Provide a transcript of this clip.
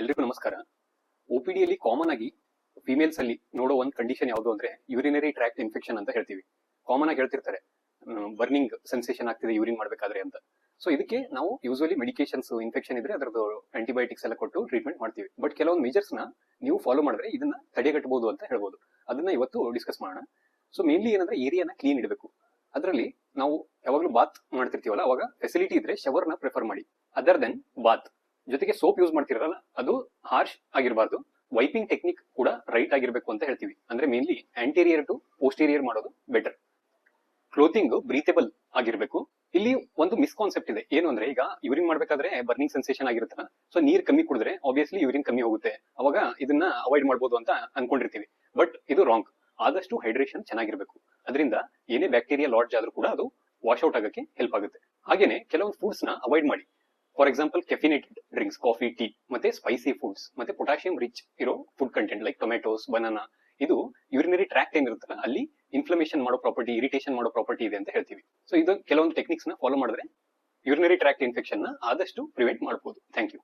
ಎಲ್ರಿಗೂ ನಮಸ್ಕಾರ. OPD common ಆಗಿ ಫಿಮೇಲ್ಸ್ ಅಲ್ಲಿ ನೋಡೋ ಒಂದು ಕಂಡೀಷನ್ ಯಾವುದು ಅಂದ್ರೆ ಯೂರಿನರಿ ಟ್ರ್ಯಾಕ್ಟ್ ಇನ್ಫೆಕ್ಷನ್ ಅಂತ ಹೇಳ್ತೀವಿ. ಕಾಮನ್ ಆಗಿ ಹೇಳ್ತಿರ್ತಾರೆ ಬರ್ನಿಂಗ್ ಸೆನ್ಸೇಷನ್ ಆಗ್ತಿದೆ ಯೂರಿನ್ ಮಾಡ್ಬೇಕಾದ್ರೆ ಅಂತ. ಸೊ ಇದಕ್ಕೆ ನಾವು ಯೂಶುವಲಿ ಮೆಡಿಕೇಶನ್ಸ್ ಇನ್ಫೆಕ್ಷನ್ ಇದ್ರೆ ಅದರದ್ದು ಆಂಟಿಬಯೋಟಿಕ್ಸ್ ಎಲ್ಲ ಕೊಟ್ಟು ಟ್ರೀಟ್ಮೆಂಟ್ ಮಾಡ್ತೀವಿ. ಬಟ್ ಕೆಲವೊಂದು ಮೆಜರ್ಸ್ ನ ನೀವು ಫಾಲೋ ಮಾಡಿದ್ರೆ ಇದನ್ನ ತಡೆಗಟ್ಟಬಹುದು ಅಂತ ಹೇಳ್ಬೋದು. ಅದನ್ನ ಇವತ್ತು ಡಿಸ್ಕಸ್ ಮಾಡೋಣ. ಸೊ ಮೇನ್ಲಿ ಏನಂದ್ರೆ ಏರಿಯಾನ ಕ್ಲೀನ್ ಇಡಬೇಕು. ಅದರಲ್ಲಿ ನಾವು ಯಾವಾಗಲೂ ಬಾತ್ ಮಾಡ್ತಿರ್ತೀವಲ್ಲ, ಅವಾಗ ಫೆಸಿಲಿಟಿ ಇದ್ರೆ ಶವರ್ ನ ಪ್ರಿಫರ್ ಮಾಡಿ ಅದರ್ ದೆನ್ ಬಾತ್. ಜೊತೆಗೆ ಸೋಪ್ ಯೂಸ್ ಮಾಡ್ತಿರಲ್ಲ, ಅದು ಹಾರ್ಶ್ ಆಗಿರಬಾರ್ದು. ವೈಪಿಂಗ್ ಟೆಕ್ನಿಕ್ ಕೂಡ ರೈಟ್ ಆಗಿರ್ಬೇಕು ಅಂತ ಹೇಳ್ತೀವಿ. ಅಂದ್ರೆ ಮೇನ್ಲಿ ಆಂಟೀರಿಯರ್ ಟು ಪೋಸ್ಟೀರಿಯರ್ ಮಾಡೋದು ಬೆಟರ್. ಕ್ಲೋತಿಂಗ್ ಬ್ರೀಥೇಬಲ್ ಆಗಿರ್ಬೇಕು. ಇಲ್ಲಿ ಒಂದು ಮಿಸ್ಕಾನ್ಸೆಪ್ಟ್ ಇದೆ, ಏನು ಅಂದ್ರೆ ಈಗ ಯೂರಿನ್ ಮಾಡ್ಬೇಕಾದ್ರೆ ಬರ್ನಿಂಗ್ ಸೆನ್ಸೇಷನ್ ಆಗಿರುತ್ತಲ್ಲ, ಸೊ ನೀರ್ ಕಮ್ಮಿ ಕುಡಿದ್ರೆ ಆಬ್ವಿಯಸ್ಲಿ ಯೂರಿನ್ ಕಮ್ಮಿ ಹೋಗುತ್ತೆ, ಅವಾಗ ಇದನ್ನ ಅವಾಯ್ಡ್ ಮಾಡ್ಬೋದು ಅಂತ ಅನ್ಕೊಂಡಿರ್ತೀವಿ. ಬಟ್ ಇದು ರಾಂಗ್. ಆದಷ್ಟು ಹೈಡ್ರೇಷನ್ ಚೆನ್ನಾಗಿರ್ಬೇಕು. ಅದರಿಂದ ಏನೇ ಬ್ಯಾಕ್ಟೀರಿಯಾ ಲಾಡ್ಜ್ ಆದ್ರೂ ಕೂಡ ಅದು ವಾಶ್ ಔಟ್ ಆಗಕ್ಕೆ ಹೆಲ್ಪ್ ಆಗುತ್ತೆ. ಹಾಗೇನೆ ಕೆಲವೊಂದು ಫುಡ್ಸ್ ನ ಅವಾಯ್ಡ್ ಮಾಡಿ. For example caffeinated drinks, coffee, tea, ಮತ್ತೆ ಸ್ಪೈಸಿ ಫುಡ್ಸ್, ಮತ್ತೆ ಪೊಟ್ಯಾಷಿಯಂ ರಿಚ್ ಇರೋ food content like tomatoes, banana. ಇದು ಯೂರಿನರಿ ಟ್ರ್ಯಾಕ್ಟ್ ಏನಿರುತ್ತಲ್ಲ ಅಲ್ಲಿ ಇನ್ಫ್ಲಮೇಷನ್ ಮಾಡೋ ಪ್ರಾಪರ್ಟಿ, ಇರಿಟೇಷನ್ ಮಾಡೋ ಪ್ರಾಪರ್ಟಿ ಇದೆ ಅಂತ ಹೇಳ್ತೀವಿ. ಸೊ ಇದು ಕೆಲವೊಂದು ಟೆಕ್ನಿಕ್ಸ್ ನ ಫಾಲೋ ಮಾಡಿದ್ರೆ ಯೂರಿನರಿ ಟ್ರ್ಯಾಕ್ಟ್ ಇನ್ಫೆಕ್ಷನ್ ನ ಆದಷ್ಟು ಪ್ರಿವೆಂಟ್ ಮಾಡಬಹುದು. Thank you.